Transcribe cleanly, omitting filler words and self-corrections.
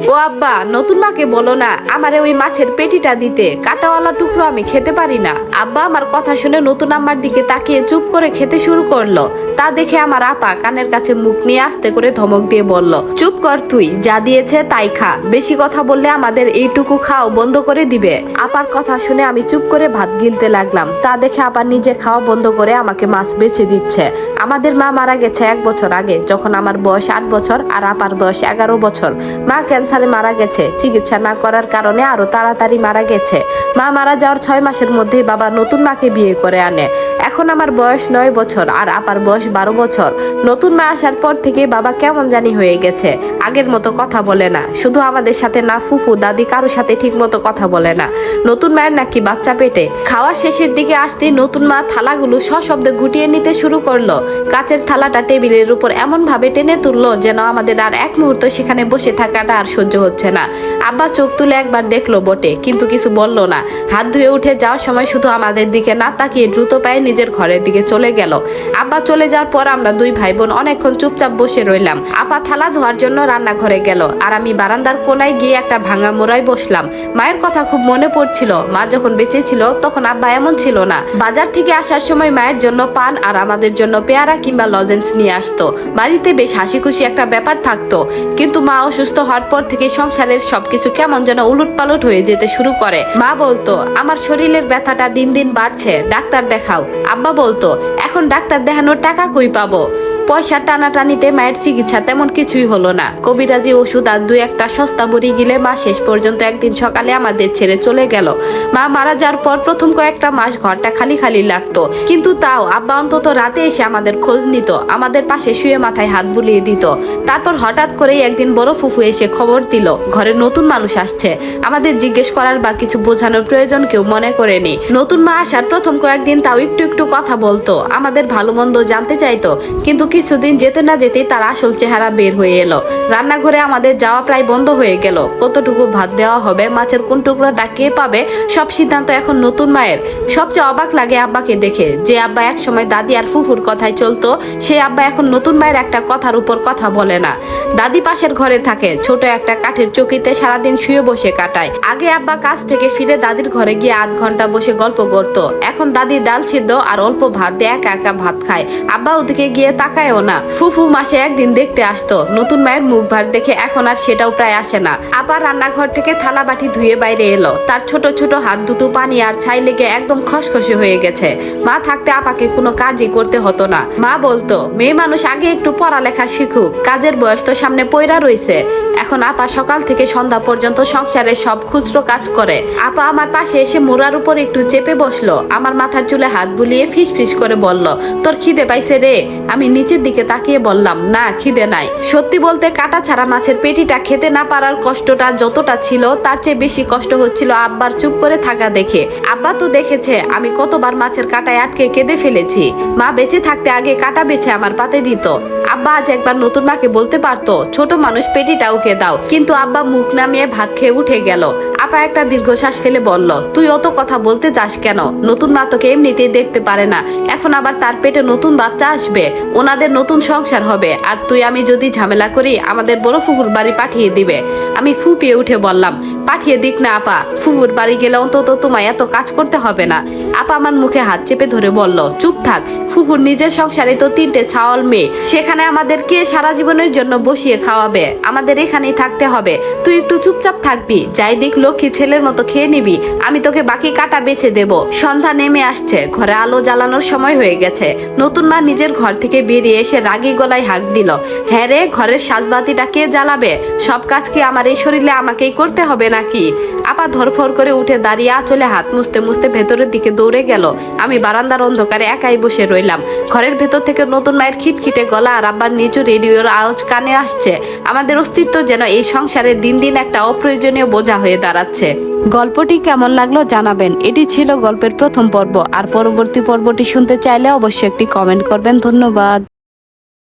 ও আব্বা, নতুন মাকে বলো না আমারে ওই মাছের পেটিটা দিতে, কাটাওয়ালা টুকরো আমি খেতে পারি না। আব্বা আমার কথা শুনে নতুন আম্মার দিকে তাকিয়ে চুপ করে খেতে শুরু করলো। তা দেখে আমার আপা কানের কাছে মুখ নিয়ে আস্তে করে ধমক দিয়ে বলল, চুপ কর তুই, যা দিয়েছে তাই খা, বেশি কথা বললে আমাদের এইটুকু খাও বন্ধ করে দিবে। আপার কথা শুনে আমি চুপ করে ভাত গিলতে লাগলাম। তা দেখে আবার নিজে খাওয়া বন্ধ করে আমাকে মাছ বেছে দিচ্ছে। আমাদের মা মারা গেছে 1 বছর আগে, যখন আমার বয়স 8 বছর আর আপার বয়স 11 বছর। মা ক্যান্সারে মারা গেছে, চিকিৎসা না করার কারণে আরো তাড়াতাড়ি মারা গেছে। মা মারা যাওয়ার 6 মাসের মধ্যেই বাবা নতুন মাকে বিয়ে করে আনে। এখন আমার বয়স 9 বছর আর আপার বয়স 12 বছর। নতুন মা আসার পর থেকে বাবা কেমন জানি হয়ে গেছে, আগের মতো কথা বলে না। শুধু আমাদের সাথে না, ফুফু দাদি কারোর সাথে ঠিক মতো কথা বলে না। নতুন মায়ের নাকি বাচ্চা পেটে। খাওয়া শেষের দিকে আসতে নতুন মা থালাগুলো সশব্দে গুটিয়ে নিতে শুরু করলো। কাচের থালাটা টেবিলের উপর এমন ভাবে টেনে তুললো যেন আমাদের আর এক মুহূর্ত সেখানে বসে থাকাটা আর সহ্য হচ্ছে না। আব্বা চোখ তুলে একবার দেখলো বটে, কিন্তু কিছু বলল না। হাত ধুয়ে উঠে যাওয়ার সময় শুধু আমাদের দিকে না তাকিয়ে দ্রুত পায়ে নিজের ঘরের দিকে চলে গেল। আব্বা চলে যাওয়ার পর আমরা 2 ভাই বোন অনেকক্ষণ চুপচাপ বসে রইলাম। আপা থালা ধোয়ার জন্য রান্নাঘরে গেল আর আমি বারান্দার কোনায় গিয়ে একটা ভাঙা মোড়ায় বসলাম। মায়ের কথা খুব মনে পড়ছিল। মা যখন বেঁচে ছিল তখন আব্বা এমন ছিল না। বাজার থেকে আসার সময় মায়ের জন্য পান আর আমাদের জন্য পেয়ারা কিংবা লজেন্স নিয়ে আসতো। বাড়িতে বেশ হাসি খুশি একটা ব্যাপার থাকতো। কিন্তু মা অসুস্থ হওয়ার পর থেকে সংসারের সবকিছু কেমন যেন উলটপালট হয়ে যেতে শুরু করে। মা বলতো, আমার শরীরের ব্যথাটা দিন দিন বাড়ছে, ডাক্তার দেখাও। আব্বা বলতো, এখন ডাক্তার দেখানোর টাকা কই পাবো। পয়সা টানাটানিতে মায়ের চিকিৎসা তেমন কিছুই হলো না। কবিরাজি ওষুধ আর 2-1টা সস্তা বড়ি গিলে মা শেষ পর্যন্ত একদিন সকালে আমাদের ছেড়ে চলে গেল। মা মারা যাওয়ার পর প্রথম কয়েকটা মাস ঘরটা খালি খালি লাগতো, কিন্তু তাও আব্বা অন্তত রাতে এসে আমাদের খোঁজ নিত, আমাদের পাশে শুয়ে মাথায় হাত বুলিয়ে দিত। তারপর হঠাৎ করেই একদিন বড় ফুফু এসে খবর দিল ঘরে নতুন মানুষ আসছে। আমাদের জিজ্ঞেস করার বা কিছু বোঝানোর প্রয়োজন কেউ মনে করেনি। নতুন মা আসার প্রথম কয়েকদিন তাও একটু একটু কথা বলতো, আমাদের ভালো মন্দ জানতে চাইতো, কিন্তু কিছুদিন যেতে না যেতেই তার আসল চেহারা বের হয়ে এলো। রান্নাঘরে আমাদের যাওয়া প্রায় বন্ধ হয়ে গেল। কতটুকু ভাত দেওয়া হবে, মাছের কোন টুকরোটা কে পাবে, সব সিদ্ধান্ত এখন নতুন মায়ের। সবচেয়ে অবাক লাগে আব্বাকে দেখে, যে আব্বা এক সময় দাদি আর ফুফুর কথায় চলতো, সেই আব্বা এখন নতুন মায়ের একটা কথার উপর কথা বলে না। দাদি পাশের ঘরে থাকে, ছোট একটা কাঠের চৌকিতে সারাদিন শুয়ে বসে কাটায়। আগে আব্বা কাজ থেকে ফিরে দাদির ঘরে গিয়ে আধ ঘন্টা বসে গল্প করত। এখন দাদি ডাল সিদ্ধ আর অল্প ভাত দিয়ে একা একা ভাত খায়। আব্বা ওদিকে গিয়ে তাকায়ও না। ফুফু মাসে একদিন দেখতে আসতো। নতুন মায়ের মুখ ভার দেখে এখন আর সেটাও প্রায় আসে না। আপা রান্নাঘর থেকে থালা বাটি ধুয়ে বাইরে এলো। তার ছোট ছোট হাত দুটো পানি আর ছাই লেগে একদম খসখসে হয়ে গেছে। মা থাকতে আপাকে কোনো কাজই করতে হতো না। মা বলতো, মেয়ে মানুষ আগে একটু পড়ালেখা শিখুক, কাজের বয়স তো সামনে পইরা রইছে। এখন আপা সকাল থেকে সন্ধ্যা পর্যন্ত সংসারের সব খুচরো কাজ করে। আপা আমার পাশে এসে মোড়ার উপর একটু চেপে বসলো, আমার মাথার চুলে হাত বুলিয়ে ফিস ফিস করে বলল, তোর খিদে পাইছে রে? আমি নিচের দিকে তাকিয়ে বললাম, না খিদে নাই। সত্যি বলতে কাটা ছাড়া মাছের পেটিটা খেতে না পারার কষ্টটা যতটা ছিল তার চেয়ে বেশি কষ্ট হচ্ছিল আব্বার চুপ করে থাকা দেখে। আব্বা তো দেখেছে আমি কতবার মাছের কাটায় আটকে কেঁদে ফেলেছি। মা বেঁচে থাকতে আগে কাটা বেছে আমার পাতে দিত। আব্বা আজ একবার নতুন মাকে বলতে পারতো, ছোট মানুষ পেটিটা ওকে দাও, কিন্তু আব্বা মুখ নামিয়ে ভাত খেয়ে উঠে গেল। আপা একটা দীর্ঘশ্বাস ফেলে বলল, তুই অত কথা বলতে যাস কেন? নতুন মা তোকে এমনিতেই দেখতে পারে না, এখন আবার তার পেটে নতুন বাচ্চা আসবে, ওনাদের নতুন সংসার হবে, আর তুই আমি যদি ঝামেলা করি আমাদের বড় ফুফুর বাড়ি পাঠিয়ে দিবে। আমি ফুপিয়ে উঠে বললাম, পাঠিয়ে দিক না আপা, ফুফুর বাড়ি গেলে অন্তত তোমায় এত কাজ করতে হবে না। আপা আমার মুখে হাত চেপে ধরে বলল, চুপ থাক, ফুফুর নিজের সংসারে তো 3টে ছাওয়াল মেয়ে, সেখানে আমাদেরকে সারা জীবনের জন্য বসিয়ে খাওয়াবে, আমাদের এখানেই থাকতে হবে। তুই একটু চুপচাপ থাকবি, যাই দিক লক্ষ্মী ছেলের মতো খেয়ে নিবি, আমি তোকে বাকি কাটা বেছে দেব। সন্ধ্যা নেমে আসছে, ঘরে আলো জ্বালানোর সময় হয়ে গেছে। নতুন মা নিজের ঘর থেকে বেরিয়ে এসে রাগী গলায় হাঁক দিল, হ্যাঁ রে, ঘরের সাজবাতিটা কে জ্বালাবে? সব কাজ কি আমার এই শরীরে আমাকেই করতে হবে নাকি? আপা ধরফর করে উঠে দাঁড়িয়ে আঁচলে হাত মুছতে মুছতে ভেতরের দিকে দৌড়ে গেল। আমি বারান্দার অন্ধকারে একাই বসে রইলাম। ঘরের ভেতর থেকে নতুন মায়ের খিটখিটে গলা আর আব্বার নিচু রেডিওর আওয়াজ কানে আসছে। আমাদের অস্তিত্ব যেন এই সংসারে দিন দিন একটা অপ্রয়োজনীয় বোঝা হয়ে দাঁড়াচ্ছে। গল্পটি কেমন লাগলো জানাবেন। এটি ছিল গল্পের প্রথম পর্ব, আর পরবর্তী পর্বটি শুনতে চাইলে অবশ্যই একটি কমেন্ট করবেন। ধন্যবাদ।